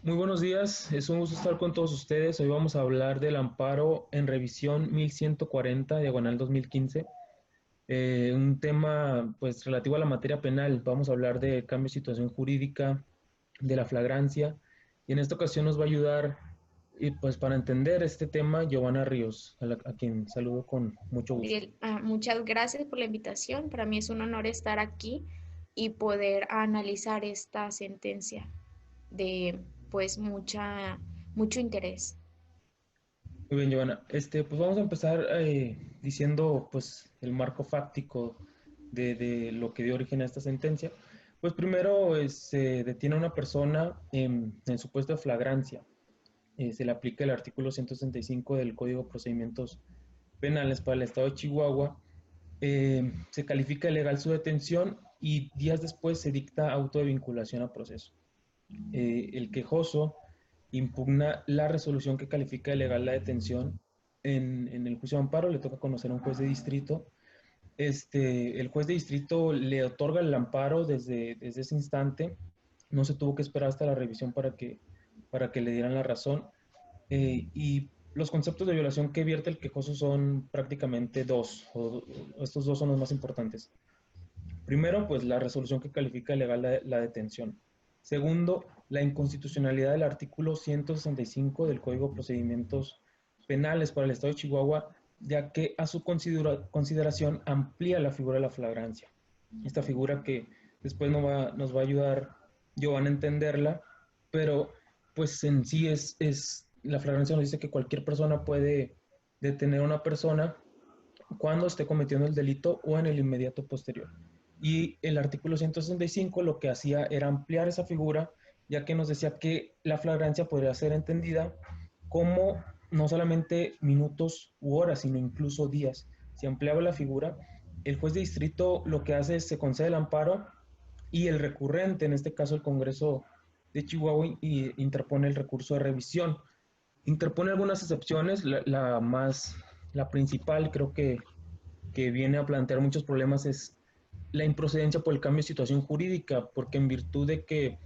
Muy buenos días, es un gusto estar con todos ustedes. Hoy vamos a hablar del amparo en revisión 1140, diagonal 2015. Un tema pues relativo a la materia penal. Vamos a hablar de cambio de situación jurídica, de la flagrancia. Y en esta ocasión nos va a ayudar, y pues para entender este tema, Giovanna Ríos, a quien saludo con mucho gusto. Bien, muchas gracias por la invitación. Para mí es un honor estar aquí y poder analizar esta sentencia de pues mucho interés. Muy bien, Giovanna. Pues vamos a empezar diciendo pues el marco fáctico de lo que dio origen a esta sentencia. Pues primero se detiene a una persona en supuesto de flagrancia. Se le aplica el artículo 165 del Código de Procedimientos Penales para el Estado de Chihuahua. Se califica ilegal su detención y días después se dicta auto de vinculación a proceso. El quejoso impugna la resolución que califica ilegal la detención en el juicio de amparo. Le toca conocer a un juez de distrito. El juez de distrito le otorga el amparo desde ese instante. No se tuvo que esperar hasta la revisión para que le dieran la razón. Y los conceptos de violación que vierte el quejoso son prácticamente dos, o estos dos son los más importantes. Primero, pues la resolución que califica legal la detención. Segundo, la inconstitucionalidad del artículo 165 del Código de Procedimientos Penales para el Estado de Chihuahua, ya que a su consideración amplía la figura de la flagrancia. Esta figura que después nos va a ayudar Giovanna a entenderla, pero pues en sí la flagrancia nos dice que cualquier persona puede detener a una persona cuando esté cometiendo el delito o en el inmediato posterior. Y el artículo 165 lo que hacía era ampliar esa figura, ya que nos decía que la flagrancia podría ser entendida como no solamente minutos u horas, sino incluso días. Se ampliaba la figura. El juez de distrito lo que hace es se concede el amparo y el recurrente, en este caso el Congreso de Chihuahua, interpone el recurso de revisión. Interpone algunas excepciones, la principal creo que viene a plantear muchos problemas es la improcedencia por el cambio de situación jurídica, porque en virtud de que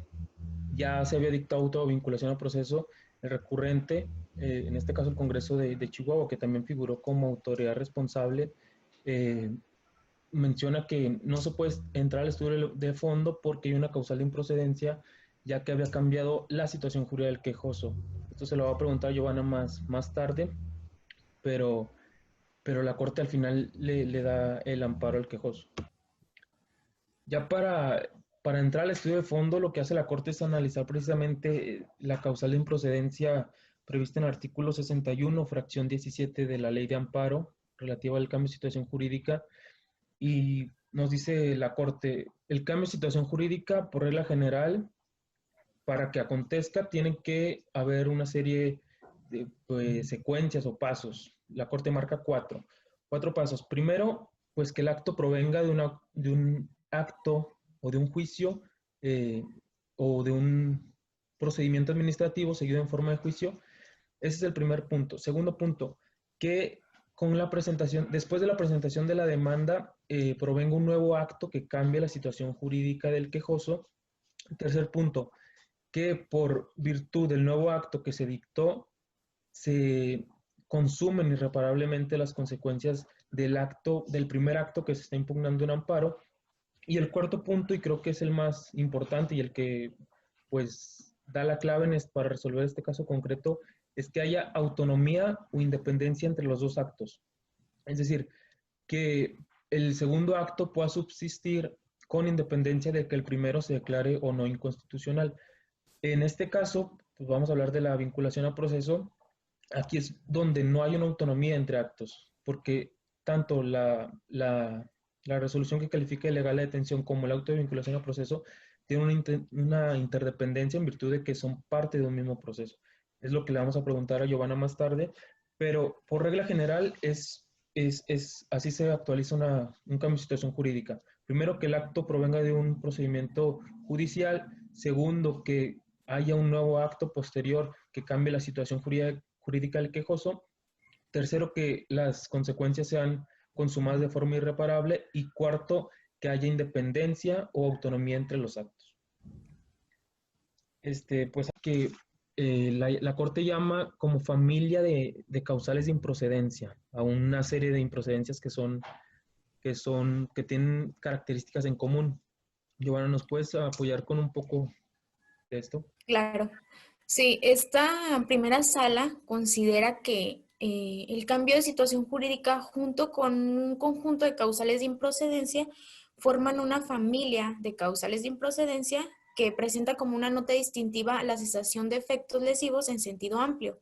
ya se había dictado autovinculación al proceso, el recurrente, en este caso el Congreso de Chihuahua, que también figuró como autoridad responsable, eh, menciona que no se puede entrar al estudio de fondo porque hay una causal de improcedencia, ya que había cambiado la situación jurídica del quejoso. Esto se lo va a preguntar Giovanna más tarde, pero, pero la Corte al final le da el amparo al quejoso. Ya para entrar al estudio de fondo, lo que hace la Corte es analizar precisamente la causal de improcedencia prevista en el artículo 61, fracción 17 de la Ley de Amparo relativa al cambio de situación jurídica, y nos dice la Corte, el cambio de situación jurídica, por regla general, para que acontezca, tiene que haber una serie de pues, secuencias o pasos. La Corte marca cuatro pasos. Primero, pues que el acto provenga de un acto o de un juicio eh, o de un procedimiento administrativo seguido en forma de juicio. Ese es el primer punto. Segundo punto, que con la presentación, después de la presentación de la demanda, provenga un nuevo acto que cambie la situación jurídica del quejoso. Tercer punto, que por virtud del nuevo acto que se dictó, se consumen irreparablemente las consecuencias del primer acto que se está impugnando en amparo. Y el cuarto punto, y creo que es el más importante y el que pues da la clave para resolver este caso concreto, es que haya autonomía o independencia entre los dos actos. Es decir, que el segundo acto pueda subsistir con independencia de que el primero se declare o no inconstitucional. En este caso, pues vamos a hablar de la vinculación a proceso. Aquí es donde no hay una autonomía entre actos, porque tanto la resolución que califica ilegal la detención como el auto de vinculación a proceso tienen una interdependencia en virtud de que son parte de un mismo proceso. Es lo que le vamos a preguntar a Giovanna más tarde, pero por regla general así se actualiza un cambio de situación jurídica. Primero, que el acto provenga de un procedimiento judicial. Segundo, que haya un nuevo acto posterior que cambie la situación jurídica del quejoso. Tercero, que las consecuencias sean consumadas de forma irreparable. Y cuarto, que haya independencia o autonomía entre los actos. Pues que la Corte llama como familia de causales de improcedencia a una serie de improcedencias que tienen características en común. Giovanna, ¿nos puedes apoyar con un poco de esto? Claro. Sí, esta primera sala considera que el cambio de situación jurídica junto con un conjunto de causales de improcedencia forman una familia de causales de improcedencia que presenta como una nota distintiva la cesación de efectos lesivos en sentido amplio.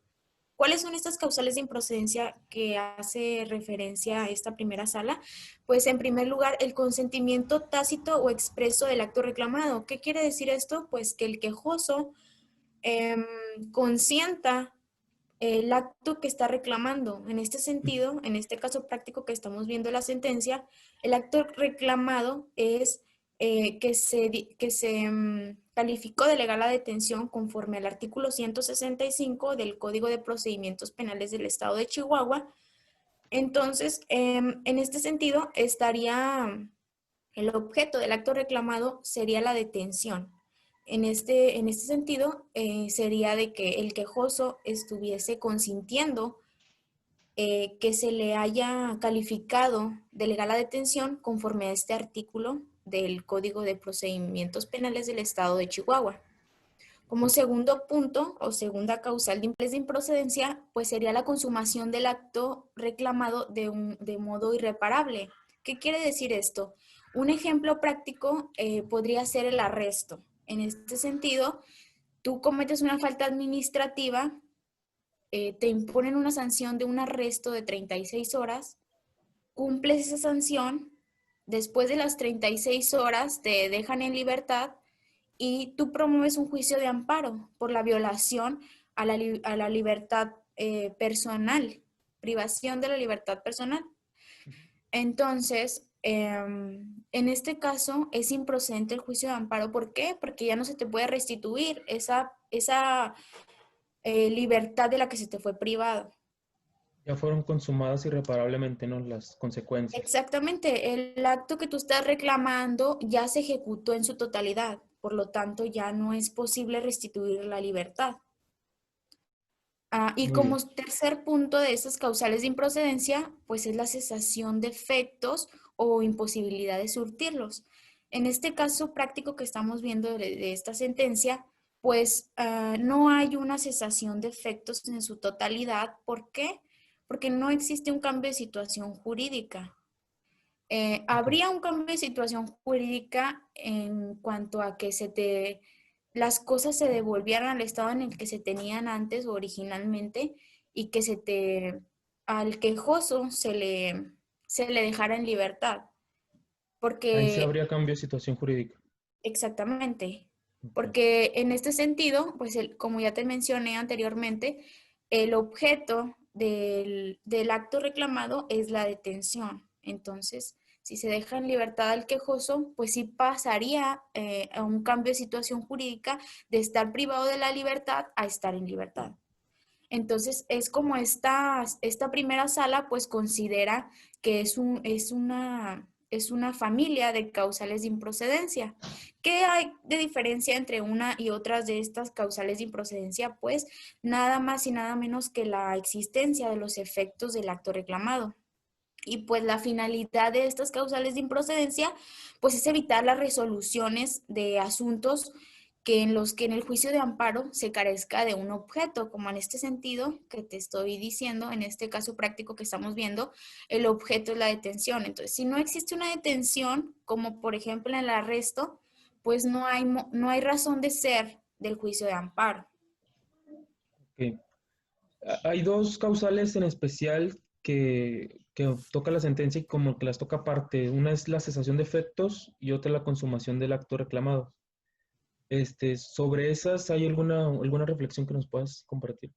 ¿Cuáles son estas causales de improcedencia que hace referencia a esta primera sala? Pues en primer lugar, el consentimiento tácito o expreso del acto reclamado. ¿Qué quiere decir esto? Pues que el quejoso em, consienta el acto que está reclamando. En este sentido, en este caso práctico que estamos viendo la sentencia, el acto reclamado es que se calificó de legal la detención conforme al artículo 165 del Código de Procedimientos Penales del Estado de Chihuahua. Entonces, en este sentido, estaría el objeto del acto reclamado sería la detención. En este sentido, sería de que el quejoso estuviese consintiendo que se le haya calificado de legal la detención conforme a este artículo del Código de Procedimientos Penales del Estado de Chihuahua. Como segundo punto o segunda causal de improcedencia, pues sería la consumación del acto reclamado de modo irreparable. ¿Qué quiere decir esto? Un ejemplo práctico podría ser el arresto. En este sentido, tú cometes una falta administrativa, te imponen una sanción de un arresto de 36 horas, cumples esa sanción, después de las 36 horas te dejan en libertad y tú promueves un juicio de amparo por la violación a la libertad personal, privación de la libertad personal. Entonces, en este caso es improcedente el juicio de amparo. ¿Por qué? Porque ya no se te puede restituir esa libertad de la que se te fue privado. Ya fueron consumadas irreparablemente, ¿no? Las consecuencias. Exactamente, el acto que tú estás reclamando ya se ejecutó en su totalidad, por lo tanto ya no es posible restituir la libertad. Y Muy como bien. tercer punto de esas causales de improcedencia, pues es la cesación de efectos o imposibilidad de surtirlos. En este caso práctico que estamos viendo de esta sentencia, pues no hay una cesación de efectos en su totalidad. ¿Por qué? Porque no existe un cambio de situación jurídica. Ok. Habría un cambio de situación jurídica en cuanto a que las cosas se devolvieran al estado en el que se tenían antes o originalmente y que al quejoso se le dejara en libertad. Ahí sí Porque, habría cambio de situación jurídica. exactamente, Ok. porque en este sentido, pues como ya te mencioné anteriormente, el objeto del acto reclamado es la detención. Entonces, si se deja en libertad al quejoso, pues sí pasaría a un cambio de situación jurídica de estar privado de la libertad a estar en libertad. Entonces, es como esta primera sala, pues considera que es una familia de causales de improcedencia. ¿Qué hay de diferencia entre una y otras de estas causales de improcedencia? Pues nada más y nada menos que la existencia de los efectos del acto reclamado. Y pues la finalidad de estas causales de improcedencia, pues es evitar las resoluciones de asuntos en los que en el juicio de amparo se carezca de un objeto, como en este sentido que te estoy diciendo, en este caso práctico que estamos viendo, el objeto es la detención. Entonces, si no existe una detención, como por ejemplo en el arresto, pues no hay razón de ser del juicio de amparo. Ok. Hay dos causales en especial que toca la sentencia y como que las toca aparte. Una es la cesación de efectos y otra la consumación del acto reclamado. Sobre esas, ¿hay alguna reflexión que nos puedas compartir?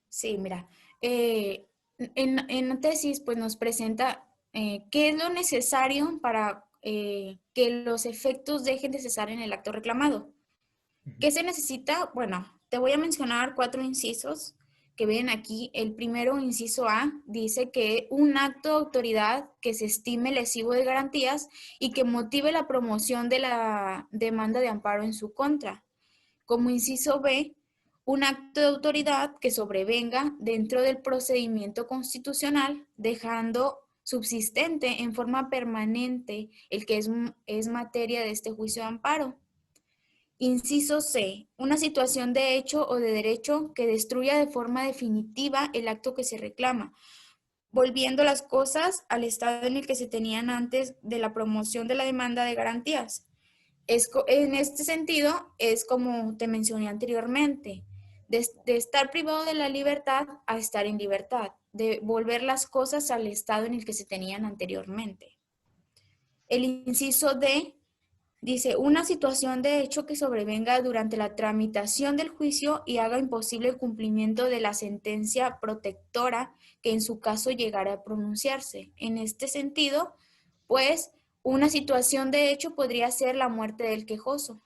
Sí, mira, eh, en la tesis pues nos presenta qué es lo necesario para que los efectos dejen de cesar en el acto reclamado. Ujú. ¿Qué se necesita? Bueno, te voy a mencionar 4 incisos que ven aquí. El primero, inciso A, dice que un acto de autoridad que se estime lesivo de garantías y que motive la promoción de la demanda de amparo en su contra. Como inciso B, un acto de autoridad que sobrevenga dentro del procedimiento constitucional, dejando subsistente en forma permanente el que es materia de este juicio de amparo. Inciso C, una situación de hecho o de derecho que destruya de forma definitiva el acto que se reclama, volviendo las cosas al estado en el que se tenían antes de la promoción de la demanda de garantías. En este sentido, es como te mencioné anteriormente, de estar privado de la libertad a estar en libertad, de volver las cosas al estado en el que se tenían anteriormente. El inciso D dice, una situación de hecho que sobrevenga durante la tramitación del juicio y haga imposible el cumplimiento de la sentencia protectora que en su caso llegara a pronunciarse. En este sentido, pues, una situación de hecho podría ser la muerte del quejoso,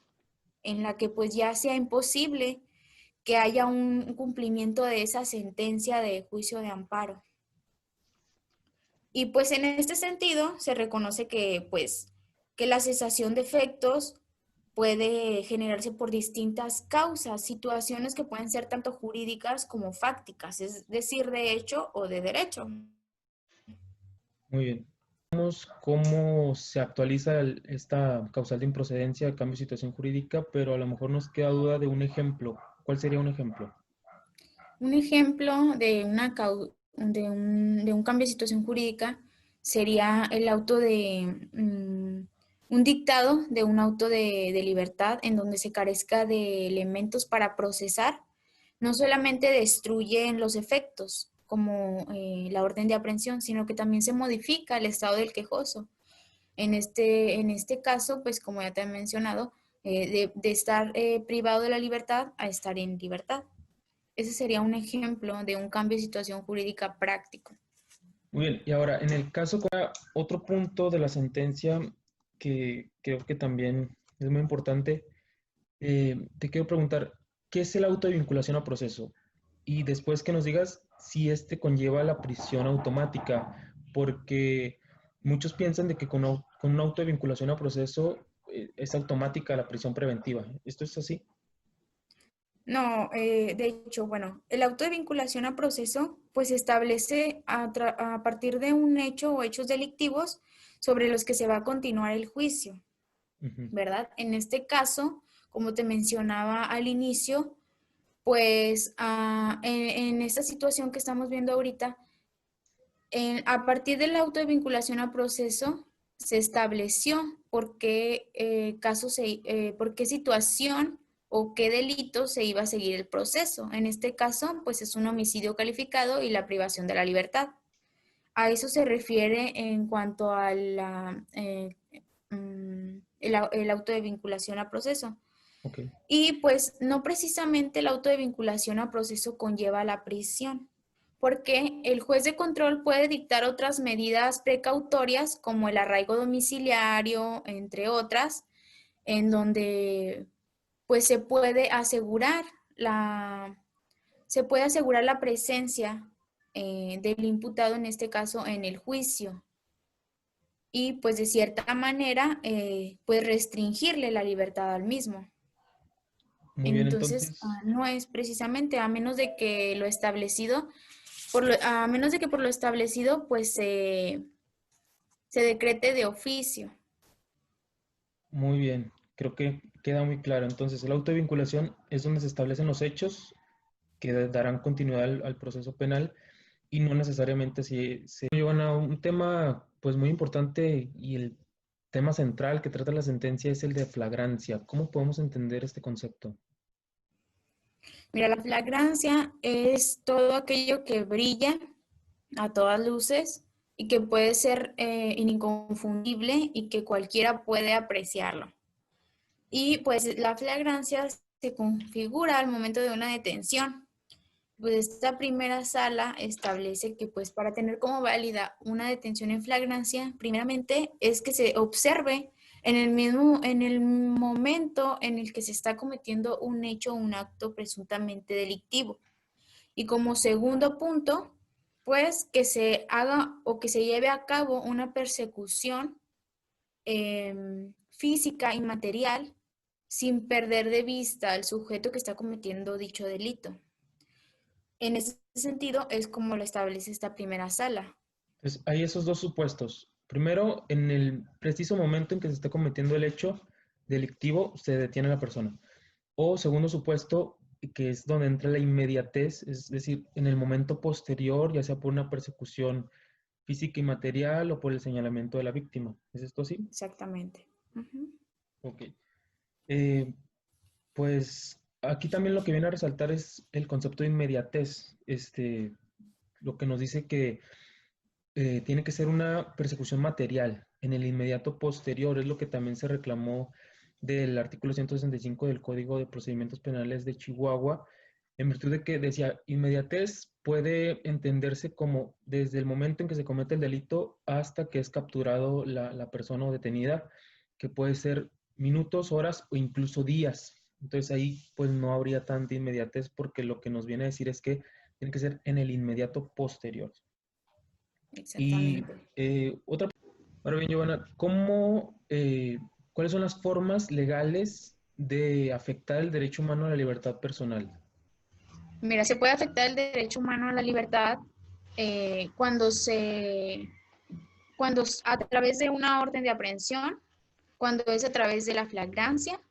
en la que pues ya sea imposible que haya un cumplimiento de esa sentencia de juicio de amparo. Y pues en este sentido se reconoce que pues que la cesación de efectos puede generarse por distintas causas, situaciones que pueden ser tanto jurídicas como fácticas, es decir, de hecho o de derecho. Muy bien. Vemos cómo se actualiza esta causal de improcedencia, cambio de situación jurídica, pero a lo mejor nos queda duda de un ejemplo. ¿Cuál sería un ejemplo? Un ejemplo de, de un cambio de situación jurídica sería el auto de un dictado de un auto de libertad en donde se carezca de elementos para procesar, no solamente destruyen los efectos como la orden de aprehensión, sino que también se modifica el estado del quejoso. En este caso, pues como ya te he mencionado, de estar privado de la libertad a estar en libertad. Ese sería un ejemplo de un cambio de situación jurídica práctico. Muy bien, y ahora, en el caso, otro punto de la sentencia que creo que también es muy importante, te quiero preguntar, ¿qué es el auto de vinculación a proceso? Y después que nos digas si este conlleva la prisión automática, porque muchos piensan de que con un auto de vinculación a proceso es automática la prisión preventiva. ¿Esto es así? No, de hecho, bueno, el auto de vinculación a proceso pues establece a partir de un hecho o hechos delictivos sobre los que se va a continuar el juicio, Ujú. ¿verdad? En este caso, como te mencionaba al inicio, pues en esta situación que estamos viendo ahorita, a partir del auto de vinculación a proceso, se estableció por qué por qué situación o qué delito se iba a seguir el proceso. En este caso, pues es un homicidio calificado y la privación de la libertad. A eso se refiere en cuanto a el auto de vinculación a proceso. Ok. Y pues no precisamente el auto de vinculación a proceso conlleva la prisión, porque el juez de control puede dictar otras medidas precautorias como el arraigo domiciliario, entre otras, en donde pues se puede asegurar la presencia del imputado, en este caso, en el juicio. Y pues de cierta manera, pues restringirle la libertad al mismo. Muy bien, Entonces, entonces, no es precisamente, a menos de que lo establecido, a menos de que por lo establecido, pues se decrete de oficio. muy bien. Creo que queda muy claro. Entonces, el auto de vinculación es donde se establecen los hechos que darán continuidad al proceso penal y no necesariamente se llevan a un tema pues muy importante y el tema central que trata la sentencia es el de flagrancia. ¿Cómo podemos entender este concepto? Mira, la flagrancia es todo aquello que brilla a todas luces y que puede ser inconfundible y que cualquiera puede apreciarlo. Y pues la flagrancia se configura al momento de una detención. Pues esta primera sala establece que pues para tener como válida una detención en flagrancia, primeramente es que se observe en el momento en el que se está cometiendo un hecho o un acto presuntamente delictivo. Y como segundo punto, pues que se haga o que se lleve a cabo una persecución física y material sin perder de vista al sujeto que está cometiendo dicho delito. En ese sentido, es como lo establece esta primera sala. Entonces, hay esos dos supuestos. Primero, en el preciso momento en que se está cometiendo el hecho delictivo, se detiene a la persona. O segundo supuesto, que es donde entra la inmediatez, es decir, en el momento posterior, ya sea por una persecución física y material o por el señalamiento de la víctima. ¿Es esto así? Exactamente. Ujú. Ok. Eh, pues aquí también lo que viene a resaltar es el concepto de inmediatez. Lo que nos dice que tiene que ser una persecución material en el inmediato posterior, es lo que también se reclamó del artículo 165 del Código de Procedimientos Penales de Chihuahua, en virtud de que decía, inmediatez puede entenderse como desde el momento en que se comete el delito hasta que es capturado la persona o detenida, que puede ser minutos, horas o incluso días. Entonces ahí pues no habría tanta inmediatez porque lo que nos viene a decir es que tiene que ser en el inmediato posterior. Y Exactamente. otra, ahora bien, Giovanna, ¿cuáles son las formas legales de afectar el derecho humano a la libertad personal? Mira, se puede afectar el derecho humano a la libertad cuando a través de una orden de aprehensión, cuando es a través de la flagrancia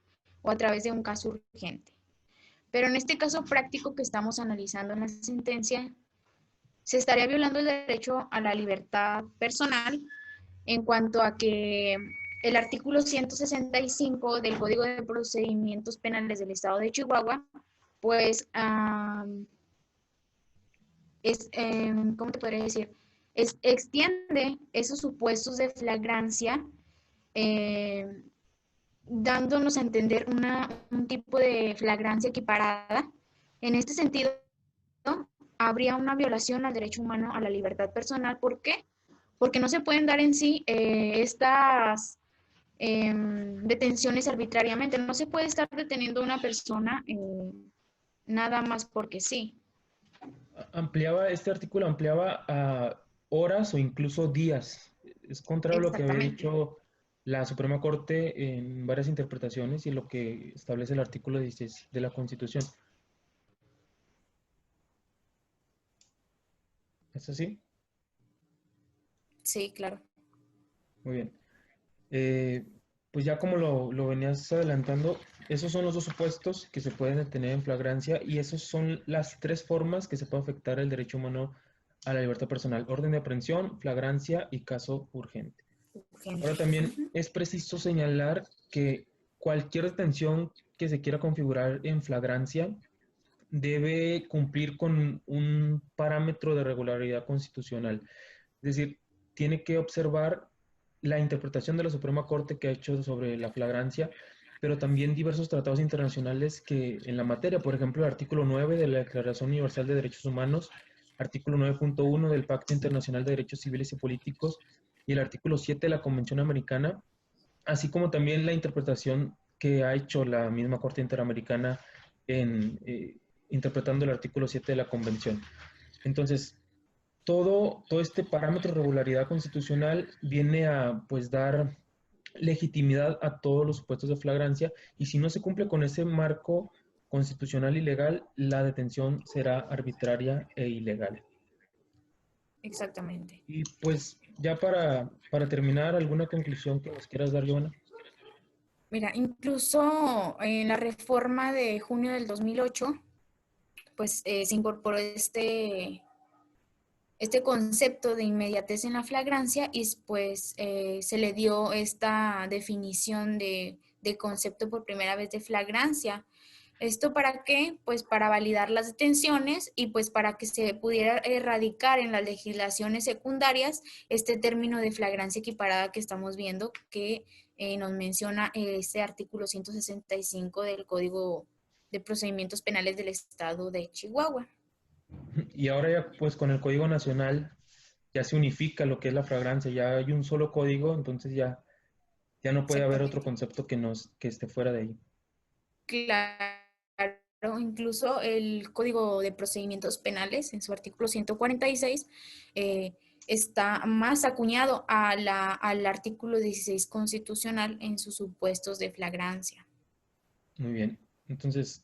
o a través de un caso urgente. Pero en este caso práctico que estamos analizando en la sentencia, se estaría violando el derecho a la libertad personal en cuanto a que el artículo 165 del Código de Procedimientos Penales del Estado de Chihuahua, pues ¿cómo te podría decir? Extiende esos supuestos de flagrancia, eh, dándonos a entender un tipo de flagrancia equiparada. En este sentido, habría una violación al derecho humano a la libertad personal. ¿Por qué? Porque no se pueden dar en sí estas detenciones arbitrariamente. No se puede estar deteniendo a una persona nada más porque sí. Este artículo ampliaba a horas o incluso días. Es contrario a lo que había Exactamente. dicho la Suprema Corte en varias interpretaciones y lo que establece el artículo 16 de la Constitución. ¿Es así? Sí, claro. Muy bien. Eh, pues ya como lo venías adelantando, esos son los dos supuestos que se pueden detener en flagrancia y esas son las tres formas que se puede afectar el derecho humano a la libertad personal: orden de aprehensión, flagrancia y caso urgente. Ahora Urgente. también Ujú. es preciso señalar que cualquier detención que se quiera configurar en flagrancia debe cumplir con un parámetro de regularidad constitucional. Es decir, tiene que observar la interpretación de la Suprema Corte que ha hecho sobre la flagrancia, pero también diversos tratados internacionales que en la materia, por ejemplo, el artículo 9 de la Declaración Universal de Derechos Humanos, artículo 9.1 del Pacto Internacional de Derechos Civiles y Políticos y el artículo 7 de la Convención Americana, así como también la interpretación que ha hecho la misma Corte Interamericana en interpretando el artículo 7 de la Convención. Entonces, todo este parámetro de regularidad constitucional viene a pues dar legitimidad a todos los supuestos de flagrancia y si no se cumple con ese marco constitucional y legal, la detención será arbitraria e ilegal. Exactamente. Y pues ya para terminar, ¿alguna conclusión que nos quieras dar, Joana? Mira, incluso en la reforma de junio del 2008, pues se incorporó este concepto de inmediatez en la flagrancia y pues se le dio esta definición de concepto por primera vez de flagrancia. ¿Esto para qué? Pues para validar las detenciones y pues para que se pudiera erradicar en las legislaciones secundarias este término de flagrancia equiparada que estamos viendo que nos menciona este artículo 165 del Código de Procedimientos Penales del Estado de Chihuahua. Y ahora ya pues con el Código Nacional ya se unifica lo que es la flagrancia, ya hay un solo código, entonces ya no puede haber otro Exactamente. concepto que esté fuera de ahí. Claro, incluso el Código de Procedimientos Penales, en su artículo 146, está más acuñado al artículo 16 constitucional en sus supuestos de flagrancia. Muy bien. Entonces,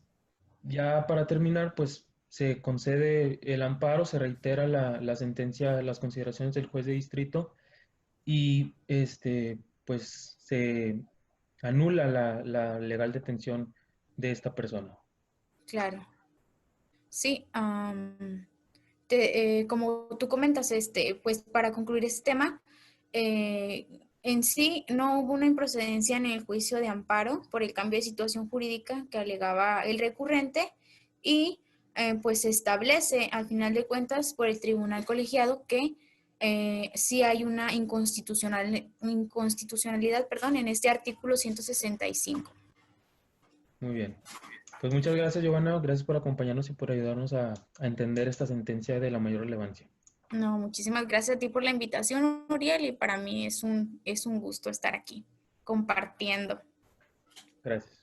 ya para terminar, pues se concede el amparo, se reitera la sentencia, las consideraciones del juez de distrito y pues se anula la legal detención de esta persona. Claro. Sí, como tú comentas, pues para concluir este tema, en sí no hubo una improcedencia en el juicio de amparo por el cambio de situación jurídica que alegaba el recurrente y pues se establece al final de cuentas por el tribunal colegiado que sí hay una inconstitucionalidad, perdón, en este artículo 165. Muy bien. Pues muchas gracias, Giovanna. Gracias por acompañarnos y por ayudarnos a entender esta sentencia de la mayor relevancia. No, muchísimas gracias a ti por la invitación, Uriel, y para mí es un gusto estar aquí compartiendo. Gracias.